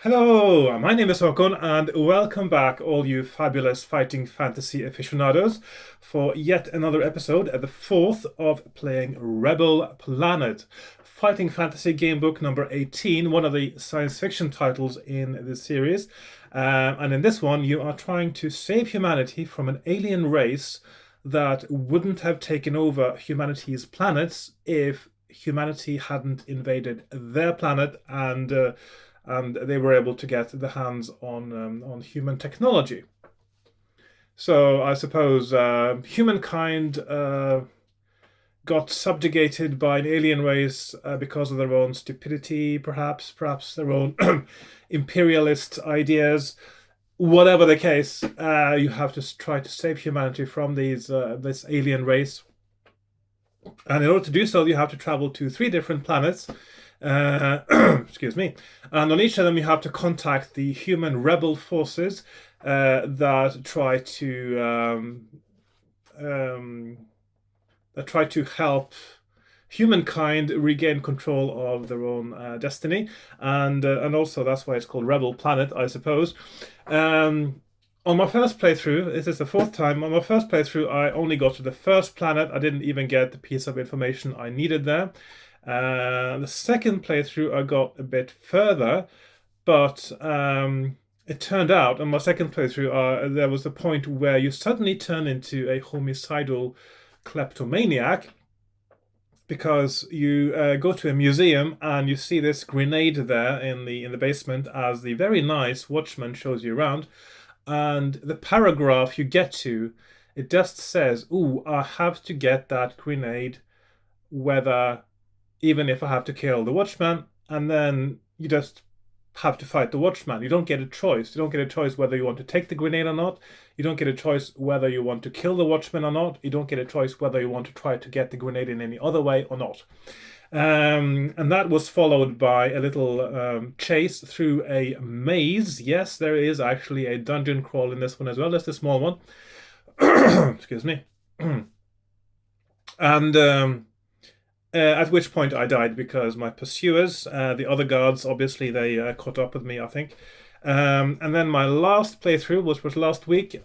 Hello, my name is Hakon, and welcome back, all you fabulous fighting fantasy aficionados, for yet another episode, the fourth of playing Rebel Planet, fighting fantasy gamebook number 18, one of the science fiction titles in this series. And in this one, you are trying to save humanity from an alien race that wouldn't have taken over humanity's planets if humanity hadn't invaded their planet and they were able to get the hands on human technology. So I suppose humankind got subjugated by an alien race because of their own stupidity, perhaps their own imperialist ideas. Whatever the case, you have to try to save humanity from this alien race. And in order to do so, you have to travel to three different planets. Excuse me. And on each of them, you have to contact the human rebel forces that um, try to help humankind regain control of their own destiny, and also that's why it's called Rebel Planet, I suppose. On my first playthrough, this is the fourth time. On my first playthrough, I only got to the first planet. I didn't even get the piece of information I needed there. The second playthrough, I got a bit further, but it turned out on my second playthrough, there was a point where you suddenly turn into a homicidal kleptomaniac because you go to a museum and you see this grenade there in the basement as the very nice watchman shows you around, and the paragraph you get to, it just says, "Ooh, I have to get that grenade, whether even if I have to kill the watchman," and then you just have to fight the watchman. You don't get a choice. You don't get a choice whether you want to take the grenade or not. You don't get a choice whether you want to kill the watchman or not. You don't get a choice whether you want to try to get the grenade in any other way or not. And that was followed by a little chase through a maze. Yes, there is actually a dungeon crawl in this one as well. That's the small one. Excuse me. And at which point I died because my pursuers, the other guards, obviously they caught up with me, I think. And then my last playthrough, which was last week,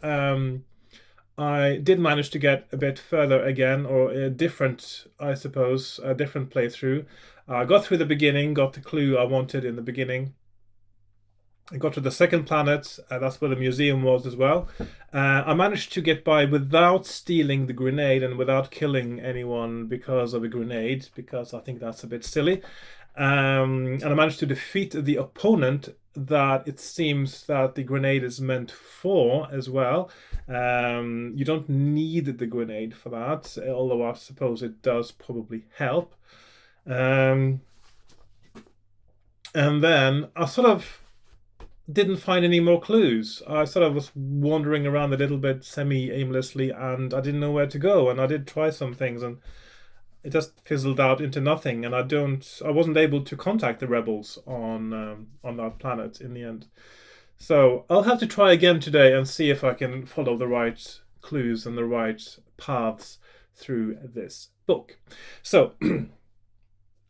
I did manage to get a bit further again, or a different, I suppose, a different playthrough. I got through the beginning, got the clue I wanted in the beginning. I got to the second planet, that's where the museum was as well. I managed to get by without stealing the grenade and without killing anyone because of a grenade, because I think that's a bit silly. And I managed to defeat the opponent that it seems that the grenade is meant for as well. You don't need the grenade for that, although I suppose it does probably help. Um, and then I sort of didn't find any more clues. I sort of was wandering around a little bit semi-aimlessly, and I didn't know where to go. And I did try some things, and it just fizzled out into nothing. And I wasn't able to contact the rebels on that planet in the end. So I'll have to try again today and see if I can follow the right clues and the right paths through this book. So,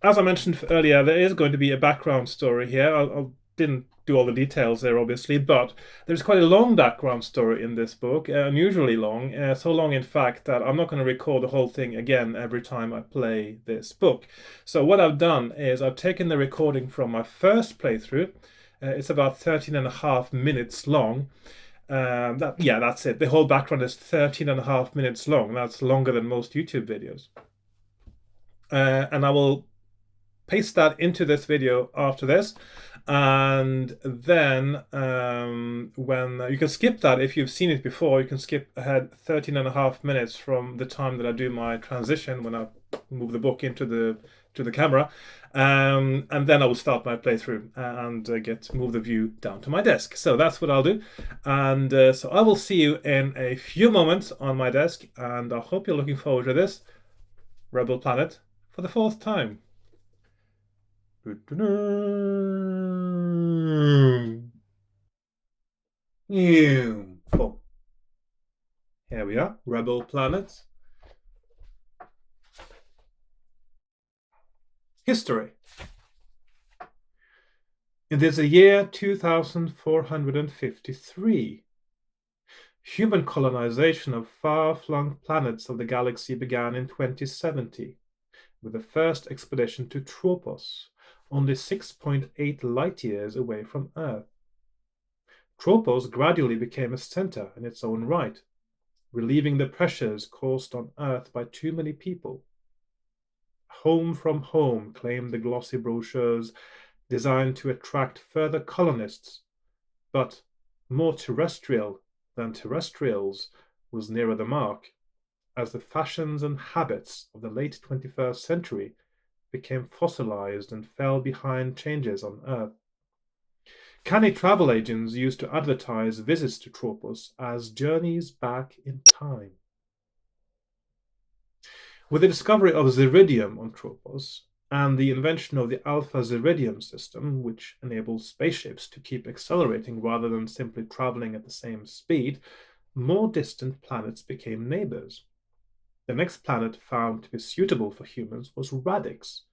as I mentioned earlier, there is going to be a background story here. I didn't do all the details there, obviously, but there's quite a long background story in this book, unusually long, so long, in fact, that I'm not going to record the whole thing again every time I play this book. So what I've done is I've taken the recording from my first playthrough. It's about 13 and a half minutes long. That's it. The whole background is 13 and a half minutes long. That's longer than most YouTube videos. And I will paste that into this video after this, and then when you can skip that if you've seen it before. You can skip ahead 13 and a half minutes from the time that I do my transition when I move the book into the camera, and then I will start my playthrough and move the view down to my desk. So that's what I'll do, and so I will see you in a few moments on my desk, and I hope you're looking forward to this Rebel Planet for the fourth time. Boom. Here we are, Rebel Planet. History. It is the year 2453. Human colonization of far-flung planets of the galaxy began in 2070, with the first expedition to Tropos, only 6.8 light-years away from Earth. Tropos gradually became a center in its own right, relieving the pressures caused on Earth by too many people. Home from home claimed the glossy brochures designed to attract further colonists, but more terrestrial than terrestrials was nearer the mark, as the fashions and habits of the late 21st century became fossilized and fell behind changes on Earth. Canny travel agents used to advertise visits to Tropos as journeys back in time. With the discovery of Ziridium on Tropos and the invention of the Alpha Ziridium system, which enables spaceships to keep accelerating rather than simply traveling at the same speed, more distant planets became neighbors. The next planet found to be suitable for humans was Radix.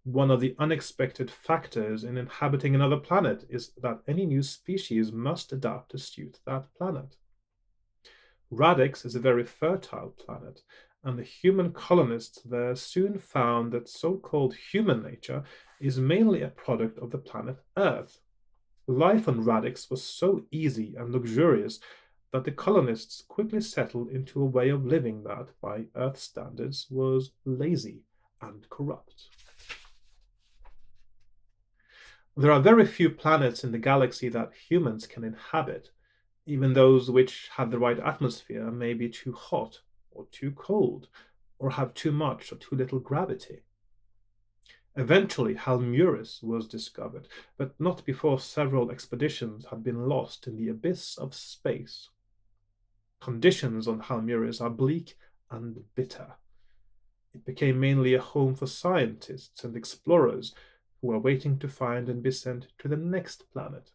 One of the unexpected factors in inhabiting another planet is that any new species must adapt to suit that planet. Radix is a very fertile planet, and the human colonists there soon found that so-called human nature is mainly a product of the planet Earth. Life on Radix was so easy and luxurious that the colonists quickly settled into a way of living that, by Earth standards, was lazy and corrupt. There are very few planets in the galaxy that humans can inhabit. Even those which have the right atmosphere may be too hot or too cold, or have too much or too little gravity. Eventually, Halmuris was discovered, but not before several expeditions had been lost in the abyss of space. Conditions on Halmuris are bleak and bitter. It became mainly a home for scientists and explorers who were waiting to find and be sent to the next planet.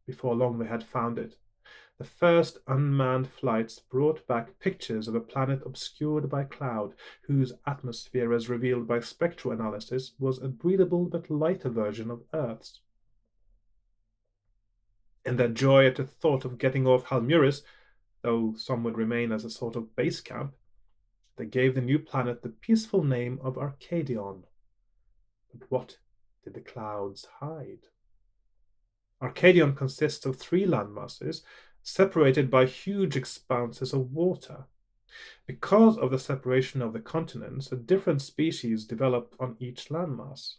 Before long, they had found it. The first unmanned flights brought back pictures of a planet obscured by cloud, whose atmosphere, as revealed by spectral analysis, was a breathable but lighter version of Earth's. In their joy at the thought of getting off Halmuris, though some would remain as a sort of base camp, they gave the new planet the peaceful name of Arcadion. But what did the clouds hide? Arcadion consists of 3 landmasses, separated by huge expanses of water. Because of the separation of the continents, a different species developed on each landmass.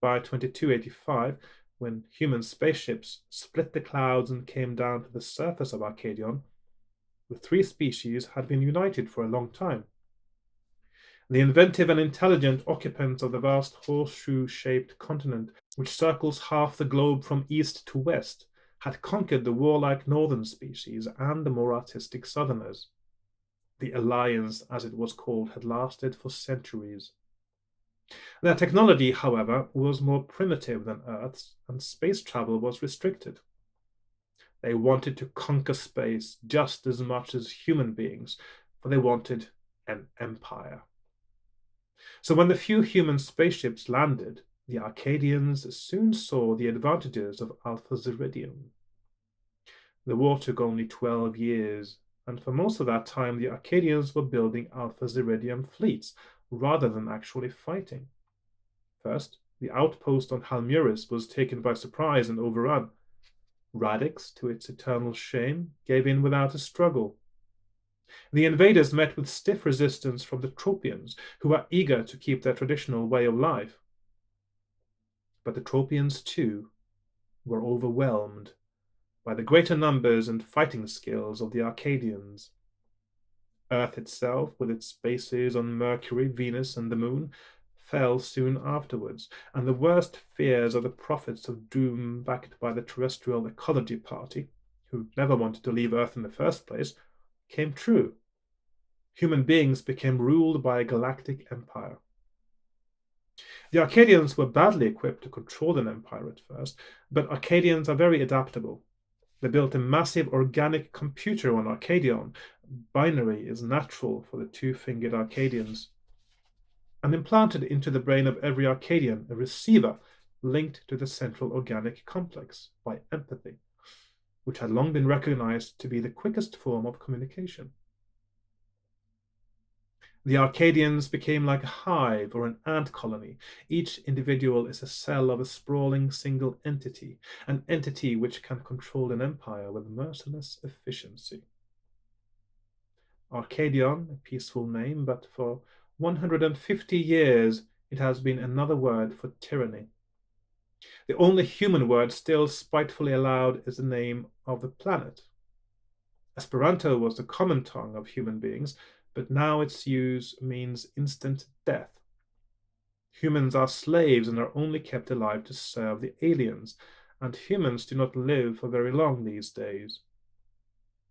By 2285, when human spaceships split the clouds and came down to the surface of Arcadion, the 3 species had been united for a long time. The inventive and intelligent occupants of the vast horseshoe-shaped continent, which circles half the globe from east to west, had conquered the warlike northern species and the more artistic southerners. The alliance, as it was called, had lasted for centuries. Their technology, however, was more primitive than Earth's, and space travel was restricted. They wanted to conquer space just as much as human beings, for they wanted an empire. So when the few human spaceships landed, the Arcadians soon saw the advantages of Alpha Ziridium. The war took only 12 years, and for most of that time the Arcadians were building Alpha Ziridium fleets rather than actually fighting. First, the outpost on Halmuris was taken by surprise and overrun. Radix, to its eternal shame, gave in without a struggle. The invaders met with stiff resistance from the Tropians, who were eager to keep their traditional way of life. But the Tropians, too, were overwhelmed by the greater numbers and fighting skills of the Arcadians. Earth itself, with its bases on Mercury, Venus, and the Moon, fell soon afterwards, and the worst fears of the prophets of doom backed by the terrestrial ecology party, who never wanted to leave Earth in the first place, came true. Human beings became ruled by a galactic empire. The Arcadians were badly equipped to control an empire at first, but Arcadians are very adaptable. They built a massive organic computer on Arcadion. Binary is natural for the 2-fingered Arcadians. And implanted into the brain of every Arcadian a receiver, linked to the central organic complex by empathy, which had long been recognized to be the quickest form of communication. The Arcadians became like a hive or an ant colony. Each individual is a cell of a sprawling single entity, an entity which can control an empire with merciless efficiency. Arcadion, a peaceful name, but for 150 years it has been another word for tyranny. The only human word still spitefully allowed is the name of the planet. Esperanto was the common tongue of human beings, but now its use means instant death. Humans are slaves and are only kept alive to serve the aliens, and humans do not live for very long these days.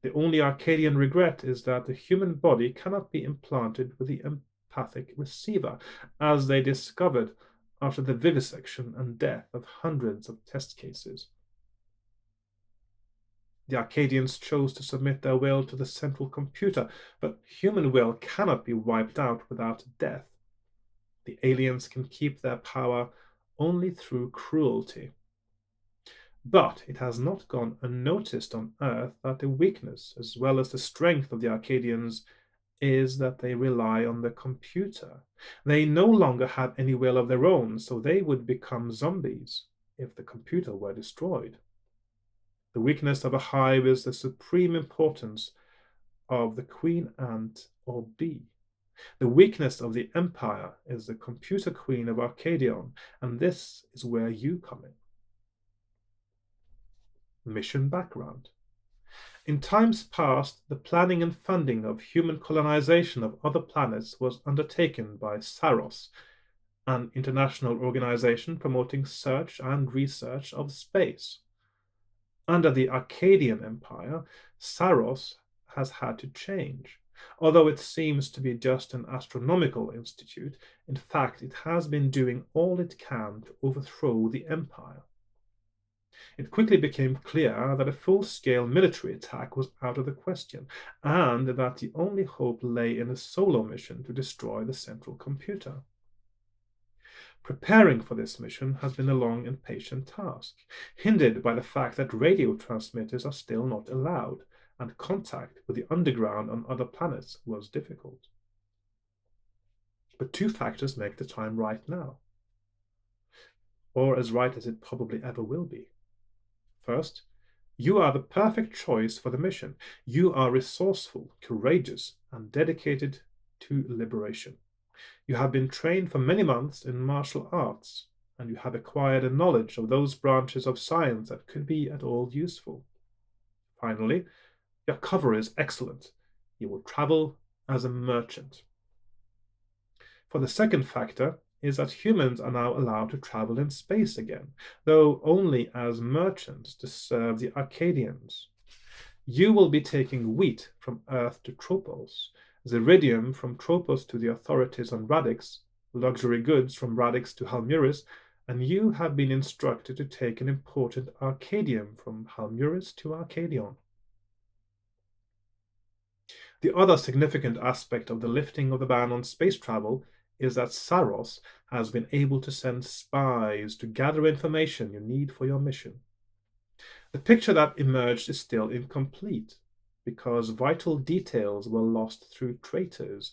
The only Arcadian regret is that the human body cannot be implanted with the empathic receiver, as they discovered after the vivisection and death of hundreds of test cases. The Arcadians chose to submit their will to the central computer, but human will cannot be wiped out without death. The aliens can keep their power only through cruelty. But it has not gone unnoticed on Earth that the weakness, as well as the strength of the Arcadians, is that they rely on the computer. They no longer have any will of their own, so they would become zombies if the computer were destroyed. The weakness of a hive is the supreme importance of the queen ant or bee. The weakness of the empire is the computer queen of Arcadion, and this is where you come in. Mission background. In times past, the planning and funding of human colonization of other planets was undertaken by Saros, an international organization promoting search and research of space. Under the Arcadian Empire, Saros has had to change. Although it seems to be just an astronomical institute, in fact it has been doing all it can to overthrow the empire. It quickly became clear that a full-scale military attack was out of the question, and that the only hope lay in a solo mission to destroy the central computer. Preparing for this mission has been a long and patient task, hindered by the fact that radio transmitters are still not allowed, and contact with the underground on other planets was difficult. But two factors make the time right now, or as right as it probably ever will be. First, you are the perfect choice for the mission. You are resourceful, courageous, and dedicated to liberation. You have been trained for many months in martial arts, and you have acquired a knowledge of those branches of science that could be at all useful. Finally, your cover is excellent. You will travel as a merchant. For the second factor is that humans are now allowed to travel in space again, though only as merchants to serve the Arcadians. You will be taking wheat from Earth to Tropos, Ziridium from Tropos to the authorities on Radix, luxury goods from Radix to Halmuris, and you have been instructed to take an important Arcadium from Halmuris to Arcadion. The other significant aspect of the lifting of the ban on space travel is that Saros has been able to send spies to gather information you need for your mission. The picture that emerged is still incomplete, because vital details were lost through traitors,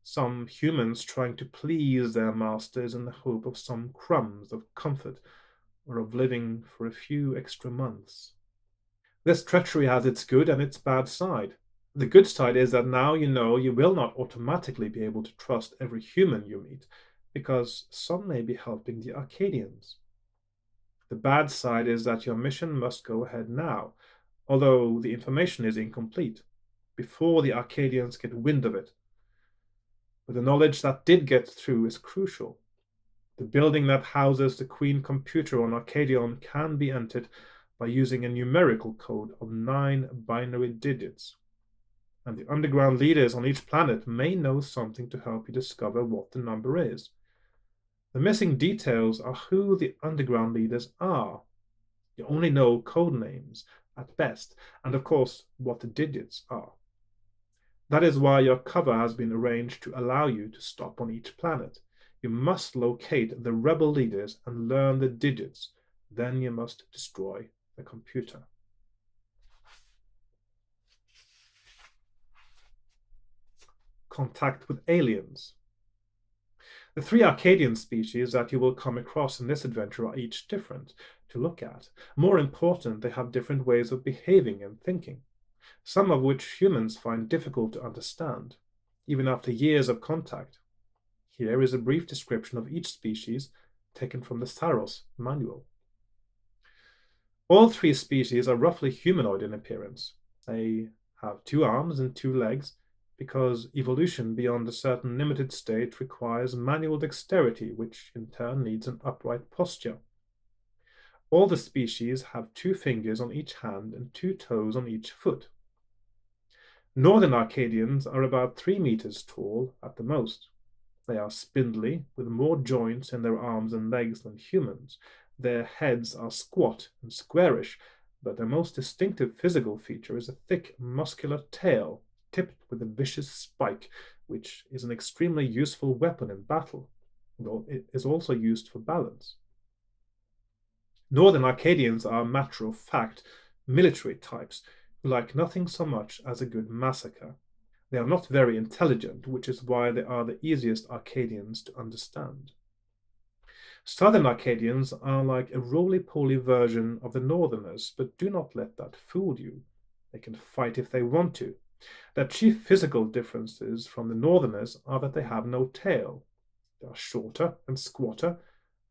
some humans trying to please their masters in the hope of some crumbs of comfort or of living for a few extra months. This treachery has its good and its bad side. The good side is that now you know you will not automatically be able to trust every human you meet, because some may be helping the Arcadians. The bad side is that your mission must go ahead now, although the information is incomplete, before the Arcadians get wind of it. But the knowledge that did get through is crucial. The building that houses the Queen computer on Arcadion can be entered by using a numerical code of 9 binary digits. And the underground leaders on each planet may know something to help you discover what the number is. The missing details are who the underground leaders are. You only know code names at best, and of course what the digits are. That is why your cover has been arranged to allow you to stop on each planet. You must locate the rebel leaders and learn the digits. Then you must destroy the computer. Contact with aliens. The 3 Arcadian species that you will come across in this adventure are each different to look at. More important, they have different ways of behaving and thinking, some of which humans find difficult to understand, even after years of contact. Here is a brief description of each species taken from the Saros manual. All 3 species are roughly humanoid in appearance. They have 2 arms and 2 legs, because evolution beyond a certain limited state requires manual dexterity, which in turn needs an upright posture. All the species have 2 fingers on each hand and 2 toes on each foot. Northern Arcadians are about 3 meters tall at the most. They are spindly, with more joints in their arms and legs than humans. Their heads are squat and squarish, but their most distinctive physical feature is a thick, muscular tail, tipped with a vicious spike, which is an extremely useful weapon in battle, though it is also used for balance. Northern Arcadians are matter-of-fact, military types who like nothing so much as a good massacre. They are not very intelligent, which is why they are the easiest Arcadians to understand. Southern Arcadians are like a roly-poly version of the Northerners, but do not let that fool you. They can fight if they want to. Their chief physical differences from the Northerners are that they have no tail. They are shorter and squatter,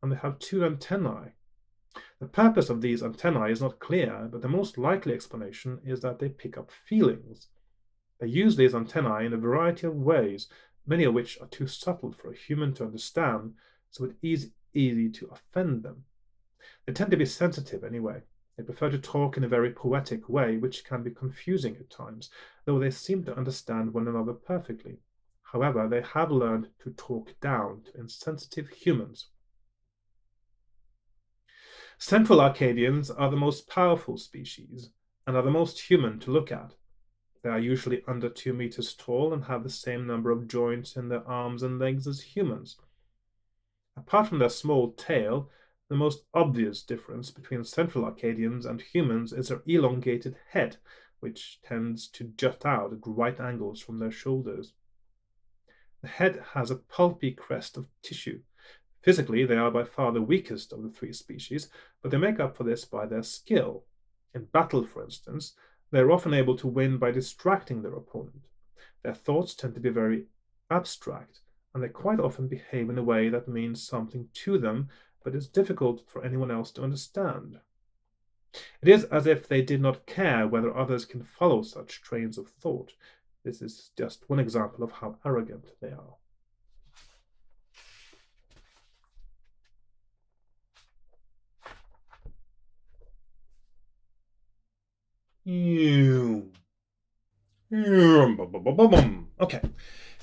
and they have 2 antennae. The purpose of these antennae is not clear, but the most likely explanation is that they pick up feelings. They use these antennae in a variety of ways, many of which are too subtle for a human to understand, so it is easy to offend them. They tend to be sensitive anyway. They prefer to talk in a very poetic way, which can be confusing at times, though they seem to understand one another perfectly. However, they have learned to talk down to insensitive humans. Central Arcadians are the most powerful species, and are the most human to look at. They are usually under 2 meters tall and have the same number of joints in their arms and legs as humans. Apart from their small tail, the most obvious difference between Central Arcadians and humans is their elongated head, which tends to jut out at right angles from their shoulders. The head has a pulpy crest of tissue. Physically, they are by far the weakest of the 3 species, but they make up for this by their skill. In battle, for instance, they are often able to win by distracting their opponent. Their thoughts tend to be very abstract, and they quite often behave in a way that means something to them, but is difficult for anyone else to understand. It is as if they did not care whether others can follow such trains of thought. This is just one example of how arrogant they are. Okay,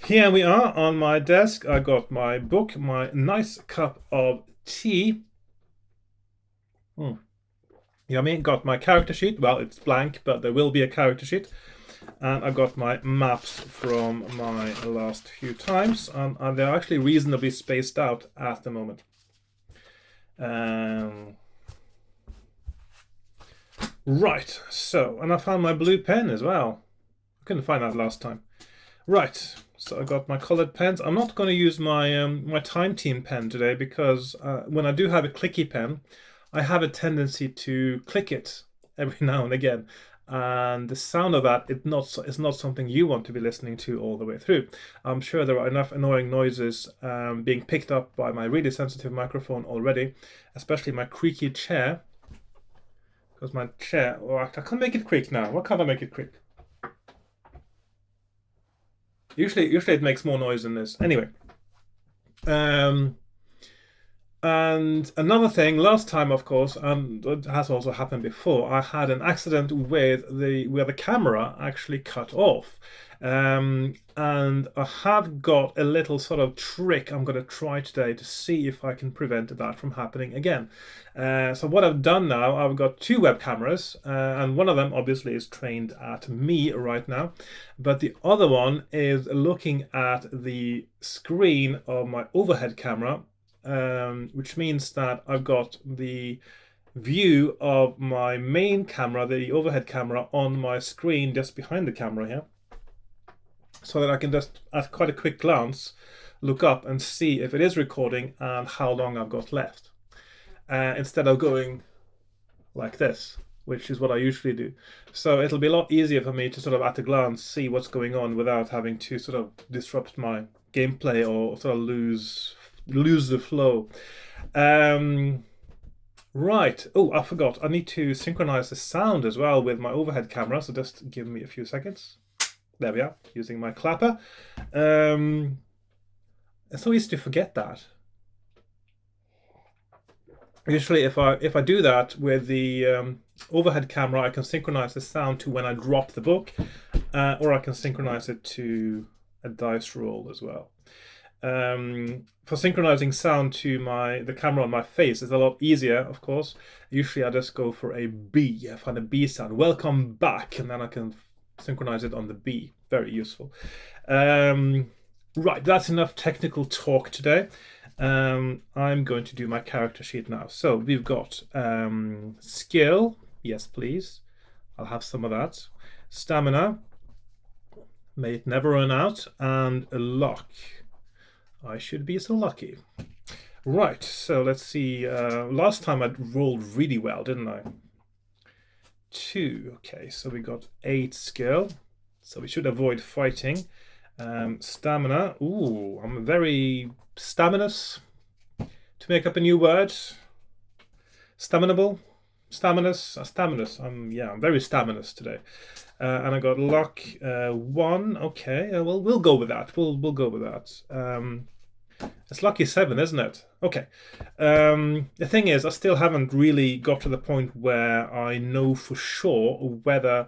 here we are on my desk. I got my book, my nice cup of tea. Yummy. Got my character sheet. Well, it's blank, but there will be a character sheet. And I got my maps from my last few times, and they're actually reasonably spaced out at the moment. Right, so, and I found my blue pen as well. I couldn't find that last time. Right, so I got my colored pens. I'm not going to use my my Time Team pen today because when I do have a clicky pen, I have a tendency to click it every now and again. And the sound of that is not something you want to be listening to all the way through. I'm sure there are enough annoying noises being picked up by my really sensitive microphone already, especially my creaky chair. Because my chair, I can't make it creak now. Why can't I make it creak? Usually it makes more noise than this. Anyway, And another thing, last time, of course, and it has also happened before, I had an accident with where the camera actually cut off. And I have got a little sort of trick I'm going to try today to see if I can prevent that from happening again. So what I've done now, I've got two web cameras, and one of them obviously is trained at me right now, but the other one is looking at the screen of my overhead camera, which means that I've got the view of my main camera, the overhead camera, on my screen just behind the camera here, so that I can just, at quite a quick glance, look up and see if it is recording and how long I've got left, instead of going like this, which is what I usually do. So it'll be a lot easier for me to sort of at a glance see what's going on without having to sort of disrupt my gameplay or sort of lose the flow. Right. Oh, I forgot. I need to synchronize the sound as well with my overhead camera. So just give me a few seconds. There we are, using my clapper. It's so easy to forget that. Usually, if I do that with the overhead camera, I can synchronize the sound to when I drop the book, or I can synchronize it to a dice roll as well. For synchronizing sound to the camera on my face is a lot easier, of course. Usually I just go for a B. I find a B sound, welcome back, and then I can synchronize it on the B. Very useful. Right, that's enough technical talk today. I'm going to do my character sheet now. So we've got skill, yes please, I'll have some of that. Stamina, may it never run out, and a luck. I should be so lucky. Right, so let's see. Last time I rolled really well, didn't I? 2. Okay, so we got 8 skill. So we should avoid fighting. Stamina. Ooh, I'm very staminous. To make up a new word. Staminable. Staminous. I'm very staminous today. And I got luck 1. Okay, well we'll go with that. We'll go with that. It's lucky 7, isn't it? Okay. The thing is, I still haven't really got to the point where I know for sure whether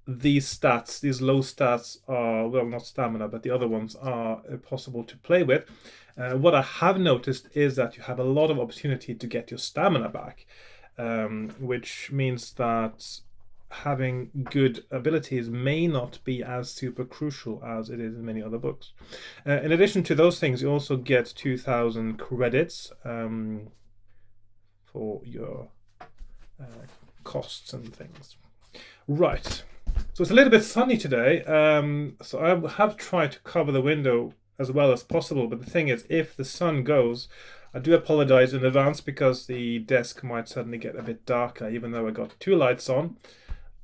these stats, these low stats, are, well, not stamina, but the other ones are possible to play with. What I have noticed is that you have a lot of opportunity to get your stamina back, which means that having good abilities may not be as super crucial as it is in many other books. In addition to those things, you also get 2,000 credits for your costs and things. Right. So it's a little bit sunny today, so I have tried to cover the window as well as possible, but the thing is, if the sun goes, I do apologize in advance because the desk might suddenly get a bit darker, even though I got 2 lights on,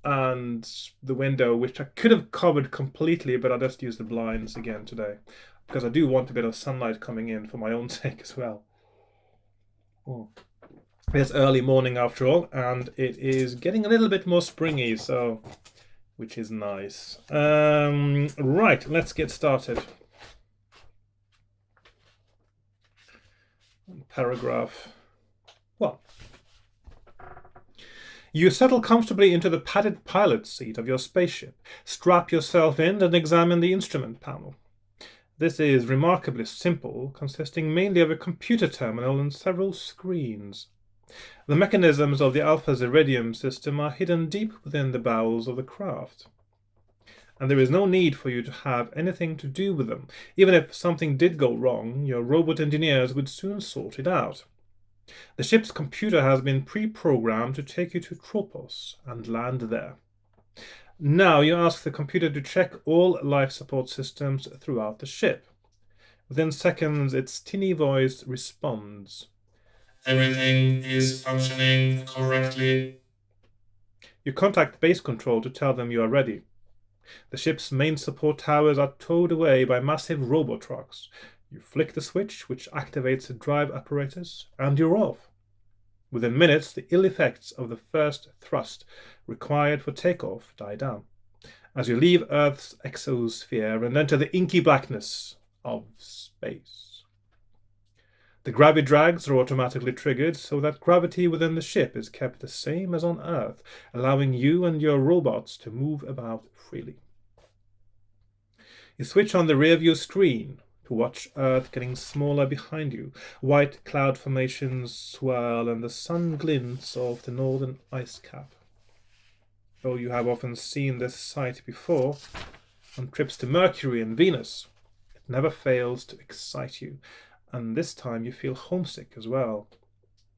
and the window, which I could have covered completely, but I just used the blinds again today, because I do want a bit of sunlight coming in for my own sake as well. Oh. It's early morning after all, and it is getting a little bit more springy, so which is nice. Right, let's get started. Paragraph 1. You settle comfortably into the padded pilot seat of your spaceship, strap yourself in, and examine the instrument panel. This is remarkably simple, consisting mainly of a computer terminal and several screens. The mechanisms of the Alpha Ziridium system are hidden deep within the bowels of the craft, and there is no need for you to have anything to do with them. Even if something did go wrong, your robot engineers would soon sort it out. The ship's computer has been pre-programmed to take you to Tropos and land there. Now you ask the computer to check all life support systems throughout the ship. Within seconds, its tinny voice responds. Everything is functioning correctly. You contact base control to tell them you are ready. The ship's main support towers are towed away by massive robotrucks. You flick the switch, which activates the drive apparatus, and you're off. Within minutes, the ill effects of the first thrust required for takeoff die down, as you leave Earth's exosphere and enter the inky blackness of space. The gravity drags are automatically triggered so that gravity within the ship is kept the same as on Earth, allowing you and your robots to move about freely. You switch on the rearview screen to watch Earth getting smaller behind you. White cloud formations swirl and the sun glints off the northern ice cap. Though you have often seen this sight before on trips to Mercury and Venus, it never fails to excite you, and this time you feel homesick as well.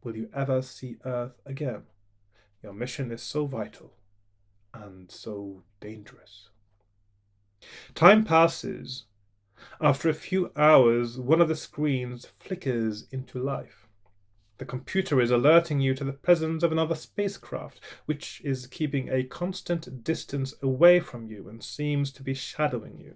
Will you ever see Earth again? Your mission is so vital and so dangerous. Time passes. After a few hours, one of the screens flickers into life. The computer is alerting you to the presence of another spacecraft, which is keeping a constant distance away from you and seems to be shadowing you.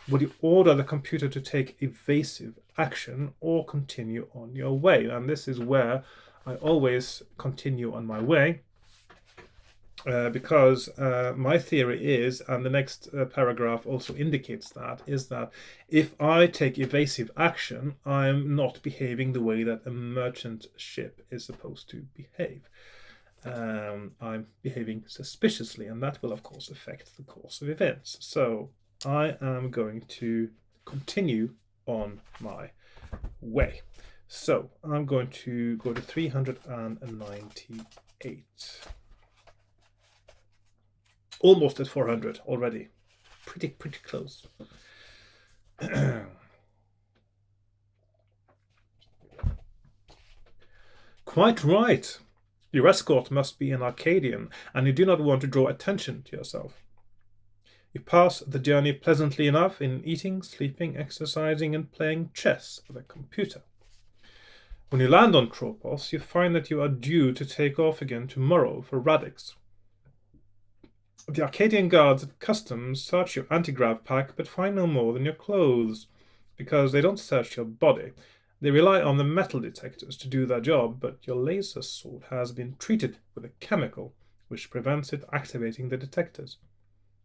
Will you order the computer to take evasive action or continue on your way? And this is where I always continue on my way. Because my theory is, and the next paragraph also indicates that, is that if I take evasive action, I'm not behaving the way that a merchant ship is supposed to behave. I'm behaving suspiciously, and that will, of course, affect the course of events. So I am going to continue on my way. So I'm going to go to 398. Almost at 400 already. Pretty close. Quite right. Your escort must be an Arcadian, and you do not want to draw attention to yourself. You pass the journey pleasantly enough in eating, sleeping, exercising, and playing chess with a computer. When you land on Tropos, you find that you are due to take off again tomorrow for Radix. The Arcadian guards at customs search your anti-grav pack but find no more than your clothes, because they don't search your body. They rely on the metal detectors to do their job, but your laser sword has been treated with a chemical which prevents it activating the detectors,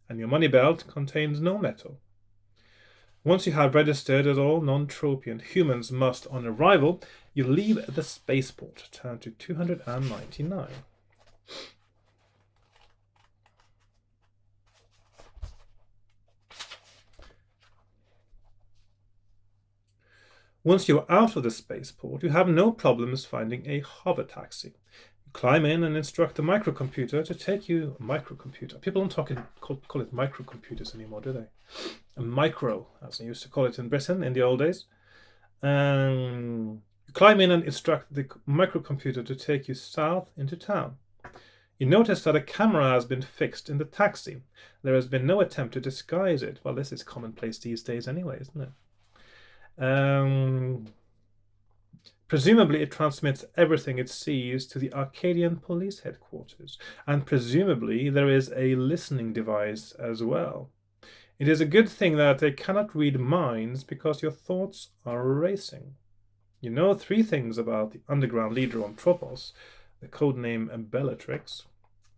and your money belt contains no metal. Once you have registered as all non-tropian humans must on arrival, you leave the spaceport, turn to 299. Once you are out of the spaceport, you have no problems finding a hover taxi. You climb in and instruct the microcomputer to take you... Microcomputer. People don't call it microcomputers anymore, do they? A micro, as they used to call it in Britain in the old days. You climb in and instruct the microcomputer to take you south into town. You notice that a camera has been fixed in the taxi. There has been no attempt to disguise it. Well, this is commonplace these days anyway, isn't it? Presumably it transmits everything it sees to the Arcadian police headquarters, and presumably there is a listening device as well. It is a good thing that they cannot read minds, because your thoughts are racing. You know 3 things about the underground leader on Tropos, the codename Bellatrix: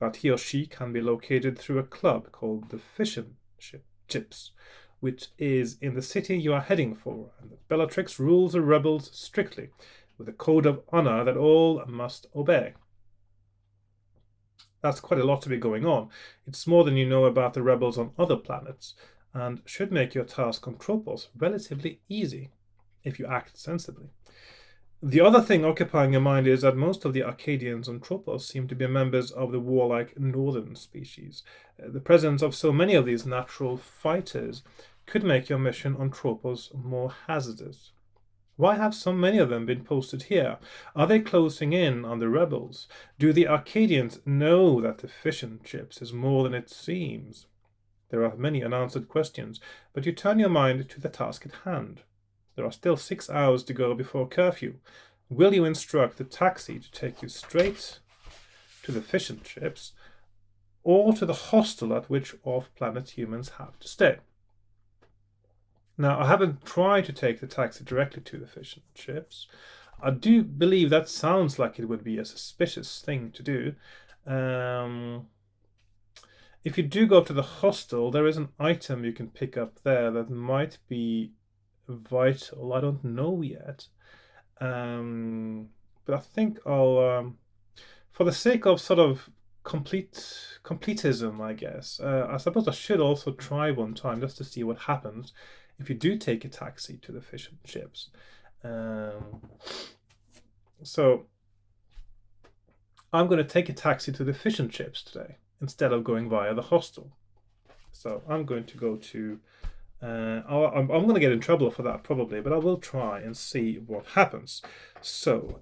that he or she can be located through a club called the Fission Chips, which is in the city you are heading for, and that Bellatrix rules the rebels strictly, with a code of honor that all must obey. That's quite a lot to be going on. It's more than you know about the rebels on other planets, and should make your task on Tropos relatively easy, if you act sensibly. The other thing occupying your mind is that most of the Arcadians on Tropos seem to be members of the warlike northern species. The presence of so many of these natural fighters could make your mission on Tropos more hazardous. Why have so many of them been posted here? Are they closing in on the rebels? Do the Arcadians know that the fission chips is more than it seems? There are many unanswered questions, but you turn your mind to the task at hand. There are still 6 hours to go before curfew. Will you instruct the taxi to take you straight to the fission chips, or to the hostel at which off-planet humans have to stay? Now, I haven't tried to take the taxi directly to the fission chips. I do believe that sounds like it would be a suspicious thing to do. If you do go to the hostel, there is an item you can pick up there that might be vital. I don't know yet. But I think I'll, for the sake of sort of completism, I guess. I suppose I should also try one time just to see what happens if you do take a taxi to the fish and chips. Um, so I'm going to take a taxi to the fish and chips today instead of going via the hostel. So I'm going to go to. I'm going to get in trouble for that probably, but I will try and see what happens. So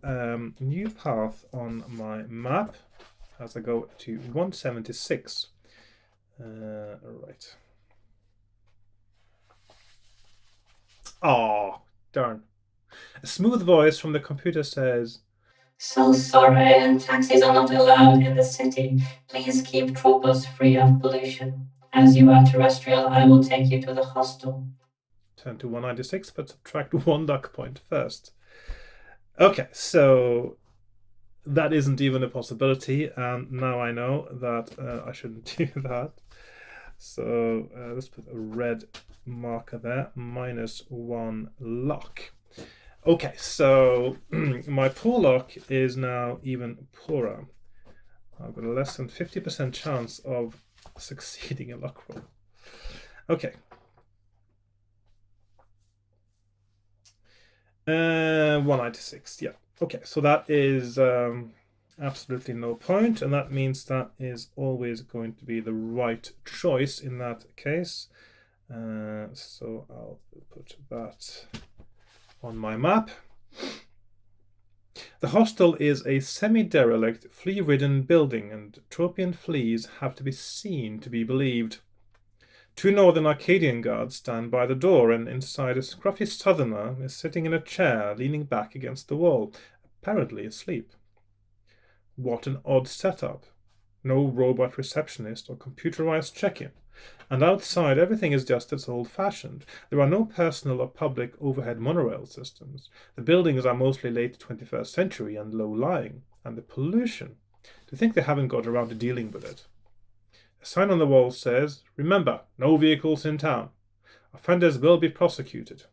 new path on my map as I go to 176. Right. Oh, darn. A smooth voice from the computer says, So sorry, and taxis are not allowed in the city. Please keep troopers free of pollution. As you are terrestrial, I will take you to the hostel. Turn to 196, but subtract one duck point first. Okay, so that isn't even a possibility, and now I know that I shouldn't do that. So let's put a red marker there, -1 luck. Okay, so my poor luck is now even poorer. I've got a less than 50% chance of succeeding a luck roll. Okay. 196, yeah. Okay, so that is absolutely no point, and that means that is always going to be the right choice in that case. So I'll put that on my map. The hostel is a semi-derelict, flea-ridden building, and tropian fleas have to be seen to be believed. Two northern Arcadian guards stand by the door, and inside a scruffy southerner is sitting in a chair, leaning back against the wall, apparently asleep. What an odd setup. No robot receptionist or computerized check-in. And outside, everything is just as old-fashioned. There are no personal or public overhead monorail systems. The buildings are mostly late 21st century and low-lying. And the pollution. To think they haven't got around to dealing with it. A sign on the wall says, "Remember, no vehicles in town. Offenders will be prosecuted."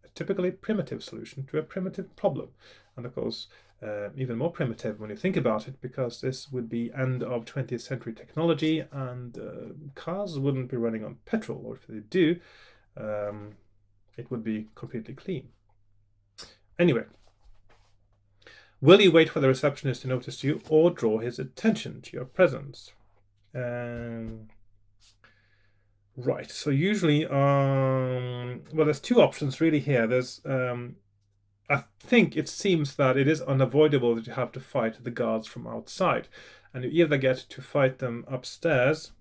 A typically primitive solution to a primitive problem. And of course, even more primitive when you think about it, because this would be end of 20th century technology, and cars wouldn't be running on petrol, or if they do, it would be completely clean. Anyway, will you wait for the receptionist to notice you or draw his attention to your presence? Right, so usually, well, there's two options really here. There's, I think it seems that it is unavoidable that you have to fight the guards from outside, and you either get to fight them upstairs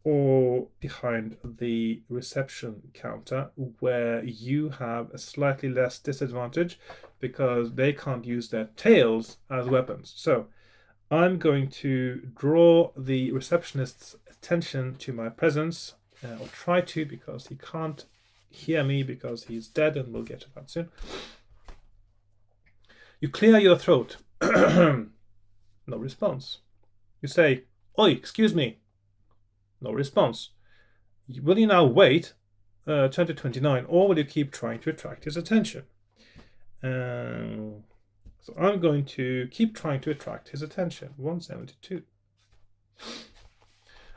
or behind the reception counter, where you have a slightly less disadvantage because they can't use their tails as weapons. So I'm going to draw the receptionist's attention to my presence, or try to, because he can't hear me because he's dead, and we'll get to that soon. You clear your throat. No response. You say, "Oi, excuse me." No response. Will you now wait, turn to 29, or will you keep trying to attract his attention? So I'm going to keep trying to attract his attention. 172.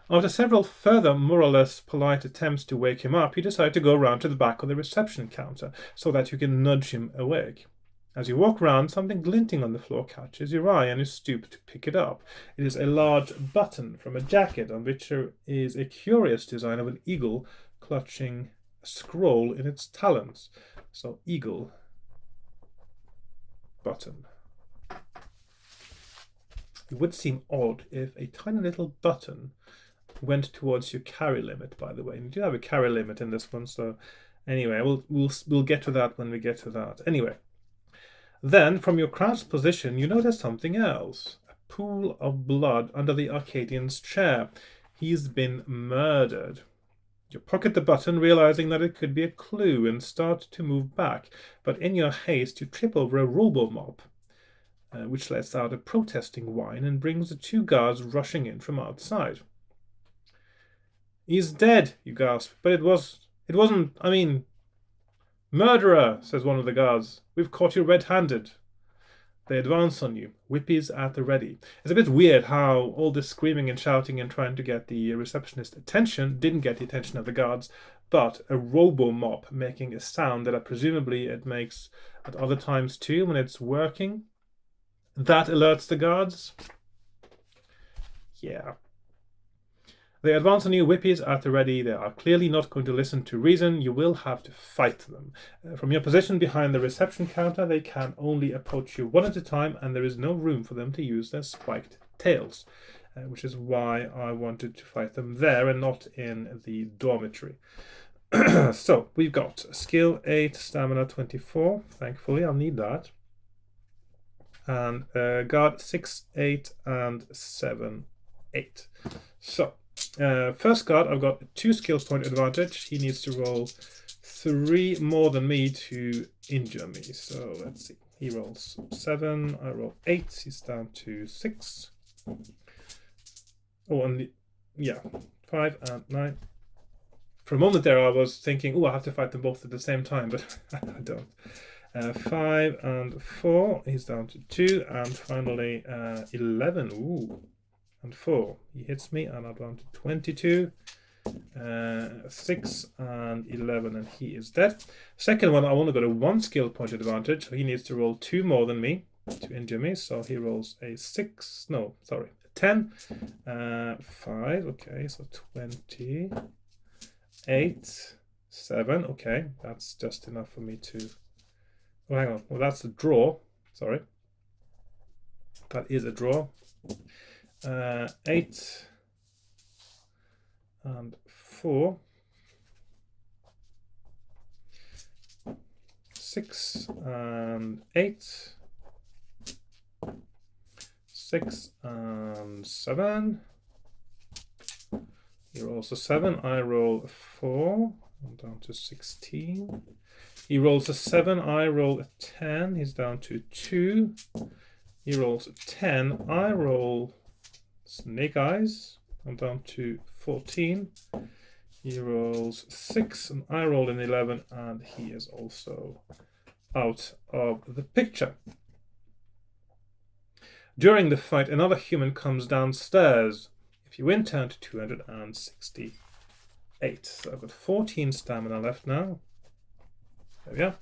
After several further more or less polite attempts to wake him up, you decide to go round to the back of the reception counter so that you can nudge him awake. As you walk round, something glinting on the floor catches your eye, and you stoop to pick it up. It is a large button from a jacket on which there is a curious design of an eagle clutching a scroll in its talons. So eagle button. It would seem odd if a tiny little button went towards your carry limit, by the way. And you do have a carry limit in this one, so anyway, we'll get to that when we get to that. Anyway, then from your crouched position, you notice something else. A pool of blood under the Arcadian's chair. He's been murdered. You pocket the button, realizing that it could be a clue, and start to move back. But in your haste, you trip over a robo-mop, which lets out a protesting whine and brings the two guards rushing in from outside. "He's dead," you gasp. "But it wasn't, I mean, Murderer, says one of the guards. We've caught you red-handed. They advance on you, whippies at the ready. It's a bit weird how all this screaming and shouting and trying to get the receptionist's attention didn't get the attention of the guards, but a robo-mop making a sound that presumably it makes at other times too when it's working, that alerts the guards. Yeah. They advance on you, whippies at the ready. They are clearly not going to listen to reason. You will have to fight them. From your position behind the reception counter, they can only approach you one at a time, and there is no room for them to use their spiked tails, which is why I wanted to fight them there and not in the dormitory. So, we've got skill 8, stamina 24. Thankfully, I'll need that. And guard 6, 8, and 7, 8. So, first guard, I've got 2 skill point advantage. He needs to roll 3 more than me to injure me. So let's see. He rolls 7, I roll 8. He's down to 6. Oh, and yeah, 5 and 9. For a moment there, I was thinking, oh, I have to fight them both at the same time, but I don't. 5 and 4. He's down to 2, and finally 11. Ooh. And 4. He hits me, and I'm down to 22. 6 and 11, and he is dead. Second one, I only got a 1 skill point advantage, so he needs to roll 2 more than me to injure me. So he rolls a 6. No, sorry, a 10. 5. Okay, so 20. 8. 7. Okay, that's just enough for me to. Oh, hang on. Well, that's a draw. Sorry, that is a draw. 8 and 4, 6 and 8, 6 and 7. He rolls a 7. I roll a 4. I'm down to 16. He rolls a 7. I roll a 10. He's down to 2. He rolls a 10. I roll Snake Eyes. I'm down to 14. He rolls 6, and I roll an 11, and he is also out of the picture. During the fight, another human comes downstairs. If you win, turn to 268. So I've got 14 stamina left now. There we are.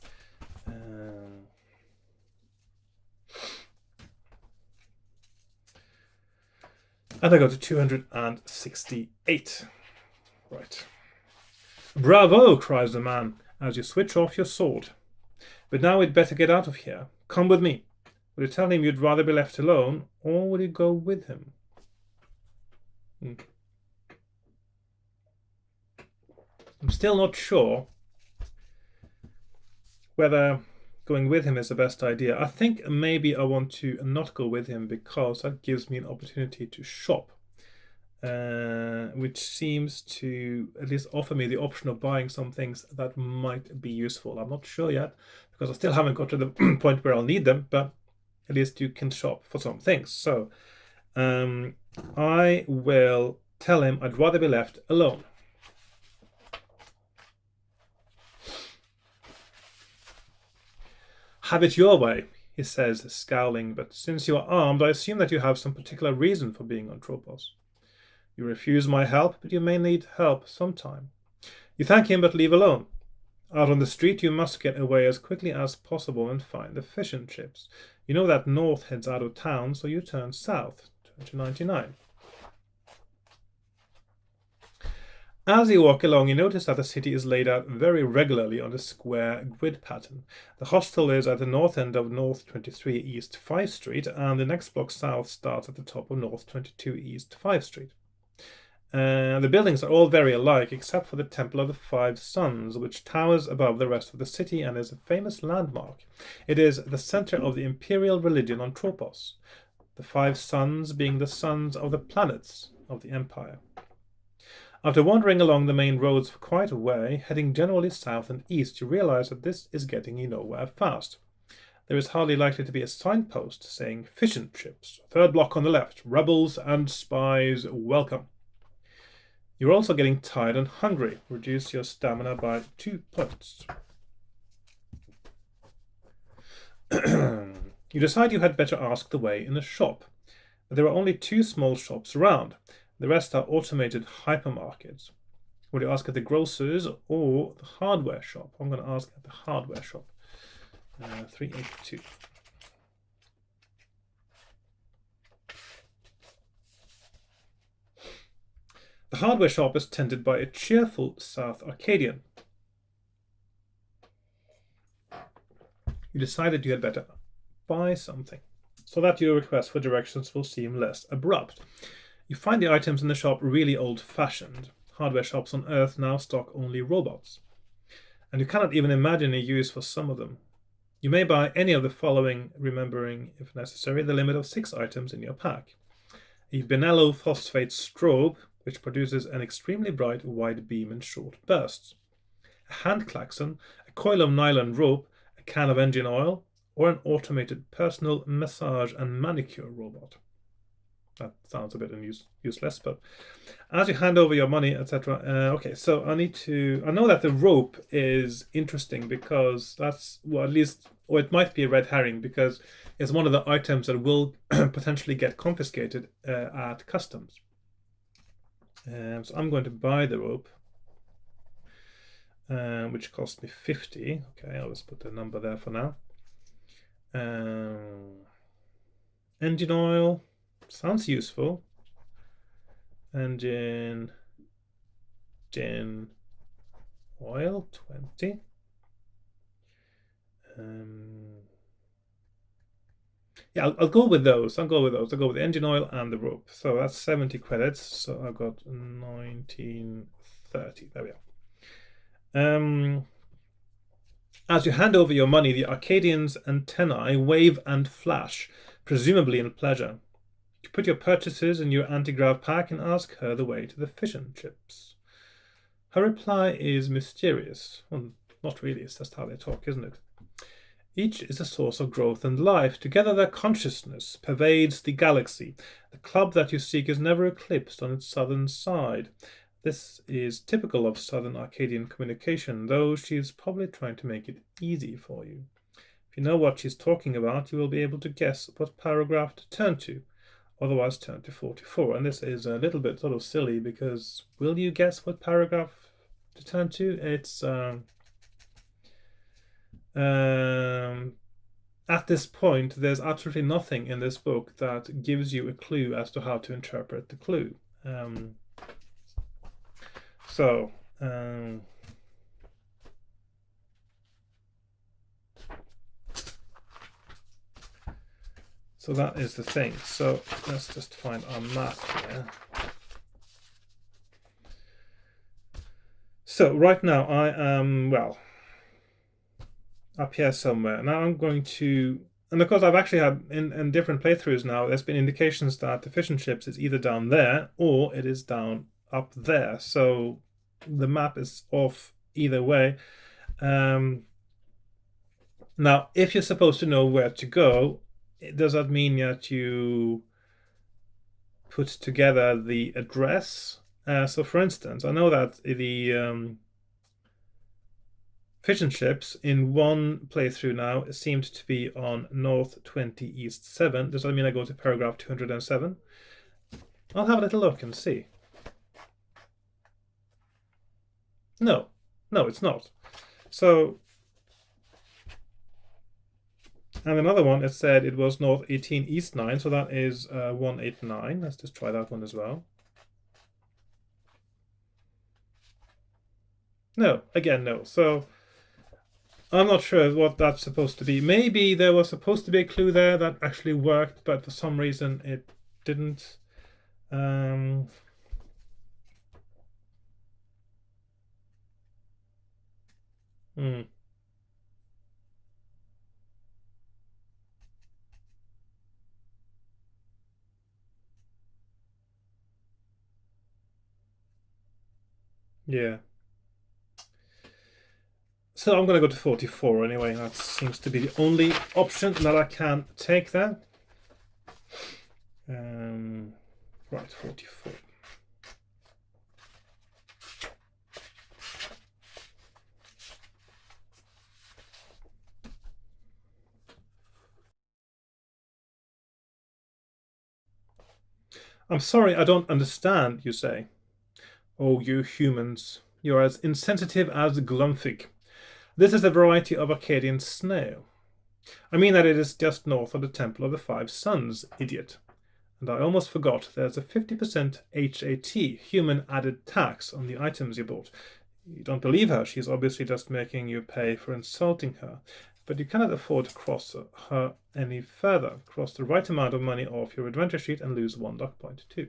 And I go to 268. Right. Bravo, cries the man, as you switch off your sword. But now we'd better get out of here. Come with me. Will you tell him you'd rather be left alone, or will you go with him? I'm still not sure whether going with him is the best idea. I think maybe I want to not go with him because that gives me an opportunity to shop, which seems to at least offer me the option of buying some things that might be useful. I'm not sure yet because I still haven't got to the point where I'll need them, but at least you can shop for some things. So I will tell him I'd rather be left alone. Have it your way, he says, scowling, but since you are armed, I assume that you have some particular reason for being on Tropos. You refuse my help, but you may need help sometime. You thank him, but leave alone. Out on the street, you must get away as quickly as possible and find the fish and chips. You know that north heads out of town, so you turn south, turn to 99. As you walk along, you notice that the city is laid out very regularly on a square grid pattern. The hostel is at the north end of North 23 East 5 Street, and the next block south starts at the top of North 22 East 5 Street. The buildings are all very alike, except for the Temple of the Five Suns, which towers above the rest of the city and is a famous landmark. It is the center of the imperial religion on Tropos, the Five Suns being the sons of the planets of the Empire. After wandering along the main roads for quite a way, heading generally south and east, you realize that this is getting you nowhere fast. There is hardly likely to be a signpost saying fish and chips, third block on the left, rebels and spies, welcome. You're also getting tired and hungry. Reduce your stamina by 2 points. You decide you had better ask the way in a shop. But there are only 2 small shops around. The rest are automated hypermarkets. Will you ask at the grocer's or the hardware shop? I'm going to ask at the hardware shop. 382. The hardware shop is tended by a cheerful South Arcadian. You decided you had better buy something, so that your request for directions will seem less abrupt. You find the items in the shop really old-fashioned. Hardware shops on Earth now stock only robots, and you cannot even imagine a use for some of them. You may buy any of the following, remembering, if necessary, the limit of 6 items in your pack. A Benello phosphate strobe, which produces an extremely bright wide beam in short bursts. A hand klaxon, a coil of nylon rope, a can of engine oil, or an automated personal massage and manicure robot. That sounds a bit useless, but as you hand over your money, etc. Okay, so I know that the rope is interesting because that's, well, at least, or it might be a red herring because it's one of the items that will potentially get confiscated at customs. So I'm going to buy the rope, which cost me 50. Okay, I'll just put the number there for now. Engine oil sounds useful. Engine oil 20. Yeah, I'll go with those. I'll go with the engine oil and the rope. So that's 70 credits. So I've got 1930. There we are. As you hand over your money, the Arcadians' antennae wave and flash, presumably in pleasure. You put your purchases in your anti-grav pack and ask her the way to the fish and chips. Her reply is mysterious. Well, not really, it's just how they talk, isn't it? Each is a source of growth and life. Together their consciousness pervades the galaxy. The club that you seek is never eclipsed on its southern side. This is typical of Southern Arcadian communication, though she is probably trying to make it easy for you. If you know what she's talking about, you will be able to guess what paragraph to turn to. Otherwise, turn to 44. And this is a little bit sort of silly because will you guess what paragraph to turn to? It's at this point, there's absolutely nothing in this book that gives you a clue as to how to interpret the clue. So that is the thing. So let's just find our map here. So right now I am, well, up here somewhere. Now I'm going to, and because I've actually had in different playthroughs now, there's been indications that the fish and chips is either down there or it is down up there. So the map is off either way. Now, if you're supposed to know where to go, does that mean that you put together the address? So for instance, I know that the fish and chips in one playthrough now seemed to be on North 20 East 7. Does that mean I go to paragraph 207? I'll have a little look and see. No, it's not. So, and another one, it said it was North 18 East 9, so that is 189. Let's just try that one as well. No, again, no. So I'm not sure what that's supposed to be. Maybe there was supposed to be a clue there that actually worked, but for some reason it didn't. Yeah. So I'm going to go to 44 anyway. That seems to be the only option that I can take there. Right, 44. I'm sorry, I don't understand, you say. Oh, you humans, you're as insensitive as Glumfig. This is a variety of Arcadian snail. I mean that it is just north of the Temple of the Five Suns, idiot. And I almost forgot there's a 50% HAT, human added tax, on the items you bought. You don't believe her, she's obviously just making you pay for insulting her. But you cannot afford to cross her any further. Cross the right amount of money off your adventure sheet and lose 1 luck point too.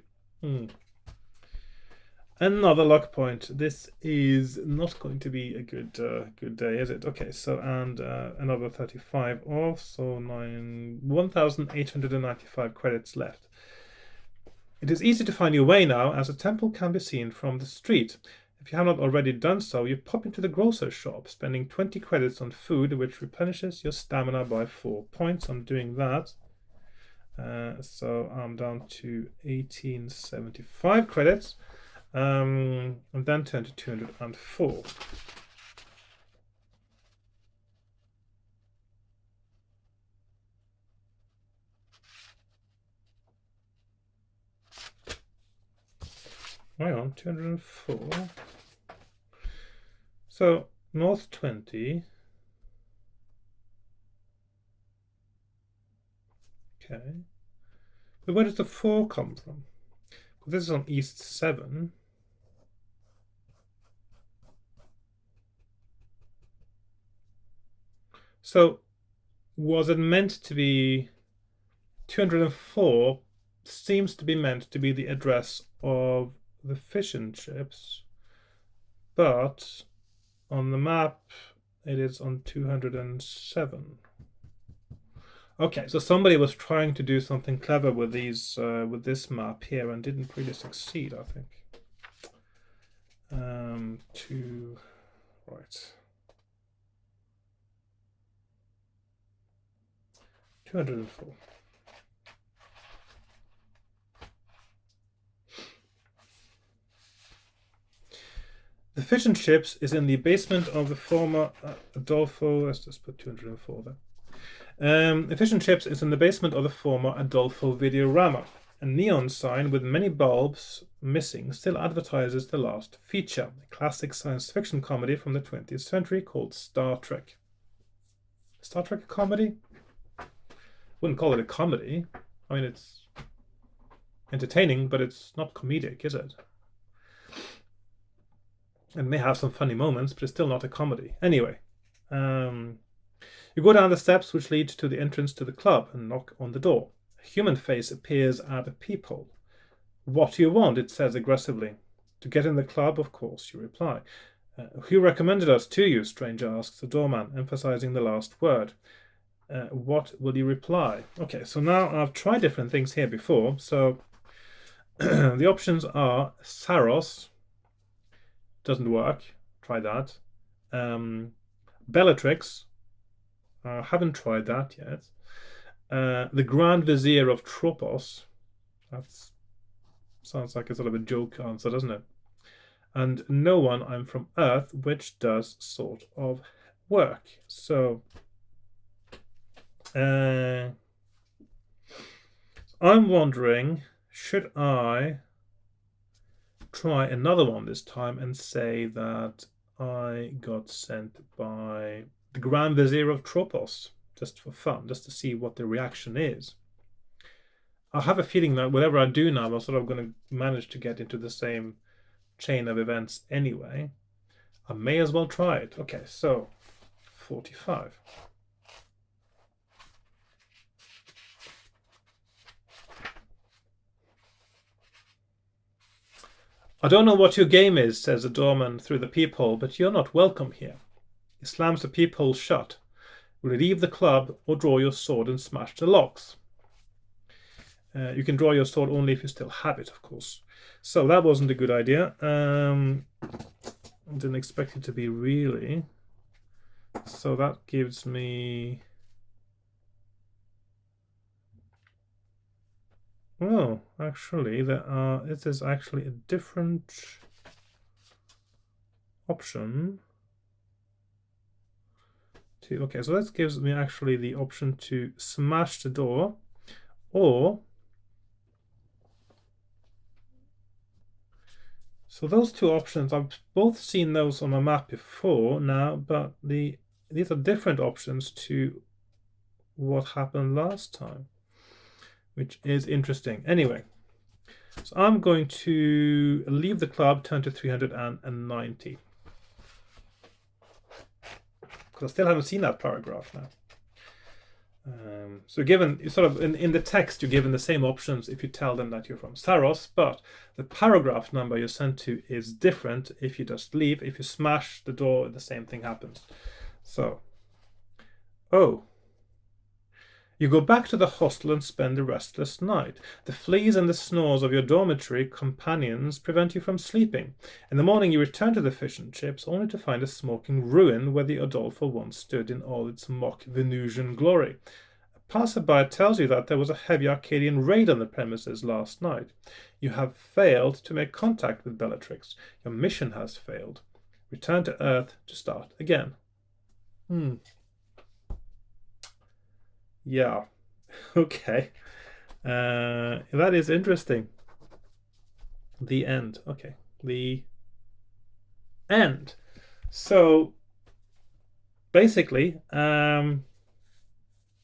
Another luck point. This is not going to be a good day, is it? Okay, so and another 35 off, so 1,895 credits left. It is easy to find your way now, as a temple can be seen from the street. If you have not already done so, you pop into the grocer's shop, spending 20 credits on food, which replenishes your stamina by 4 points. I'm doing that. So I'm down to 1875 credits. And then turn to 204. Hang on, 204. So north 20. Okay. But where does the 4 come from? Well, this is on east 7. So was it meant to be 204? Seems to be meant to be the address of the fish and chips, but on the map it is on 207. Okay, so somebody was trying to do something clever with these with this map here and didn't really succeed, I think. Right. 204. The fish and chips is in the basement of the former Adolfo. Let's just put 204 there. The fish and chips is in the basement of the former Adolfo Videorama. A neon sign with many bulbs missing still advertises the last feature, a classic science fiction comedy from the 20th century called Star Trek. Star Trek comedy? Wouldn't call it a comedy. I mean, it's entertaining, but it's not comedic, is it? It may have some funny moments, but it's still not a comedy. Anyway, you go down the steps which lead to the entrance to the club and knock on the door. A human face appears at a peephole. What do you want? It says aggressively. To get in the club, of course, you reply. Who recommended us to you? Stranger asks the doorman, emphasizing the last word. What will you reply? Okay, so now I've tried different things here before. So the options are Saros. Doesn't work. Try that. Bellatrix. Haven't tried that yet. The Grand Vizier of Tropos. That sounds like a sort of a joke answer, doesn't it? And no one, I'm from Earth, which does sort of work. So I'm wondering, should I try another one this time and say that I got sent by the Grand Vizier of Tropos, just for fun, just to see what the reaction is? I have a feeling that whatever I do now, I'm sort of going to manage to get into the same chain of events anyway. I may as well try it. Okay, so 45. I don't know what your game is, says the doorman through the peephole, but you're not welcome here. He slams the peephole shut. Will you leave the club or draw your sword and smash the locks? You can draw your sword only if you still have it, of course. So that wasn't a good idea. Didn't expect it to be really. So that gives me... Oh, actually, it is actually a different option. Okay, so that gives me actually the option to smash the door, or So those two options, I've both seen those on a map before now, but these are different options to what happened last time, which is interesting. Anyway, so I'm going to leave the club, turn to 390. Because I still haven't seen that paragraph now. So given sort of in the text, you're given the same options if you tell them that you're from Saros, but the paragraph number you're sent to is different if you just leave. If you smash the door, the same thing happens. So, you go back to the hostel and spend a restless night. The fleas and the snores of your dormitory companions prevent you from sleeping. In the morning you return to the fish and chips, only to find a smoking ruin where the Adolfo once stood in all its mock Venusian glory. A passerby tells you that there was a heavy Arcadian raid on the premises last night. You have failed to make contact with Bellatrix. Your mission has failed. Return to Earth to start again. Yeah. Okay. That is interesting. The end. Okay. The end. So basically,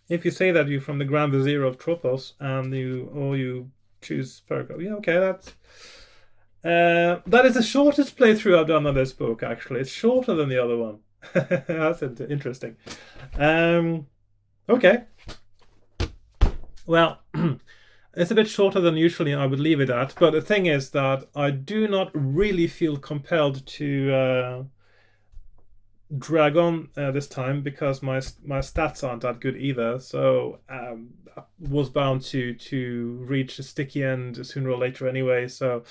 if you say that you're from the Grand Vizier of Tropos and you choose Pergo, yeah, okay, that is the shortest playthrough I've done on this book. Actually, it's shorter than the other one. That's interesting. Okay. Well, it's a bit shorter than usually I would leave it at, but the thing is that I do not really feel compelled to drag on this time because my stats aren't that good either. So I was bound to reach a sticky end sooner or later anyway. So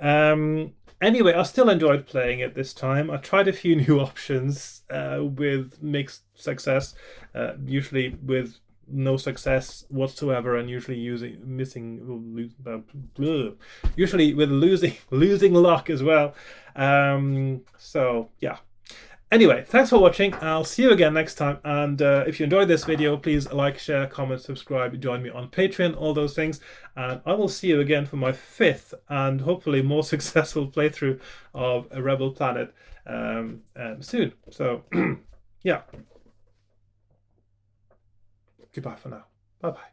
anyway, I still enjoyed playing it this time. I tried a few new options with mixed success, usually with no success whatsoever, and usually usually with losing luck as well. So yeah. Anyway, thanks for watching. I'll see you again next time. And if you enjoyed this video, please like, share, comment, subscribe, join me on Patreon, all those things. And I will see you again for my 5th and hopefully more successful playthrough of A Rebel Planet soon. So yeah. Goodbye for now. Bye-bye.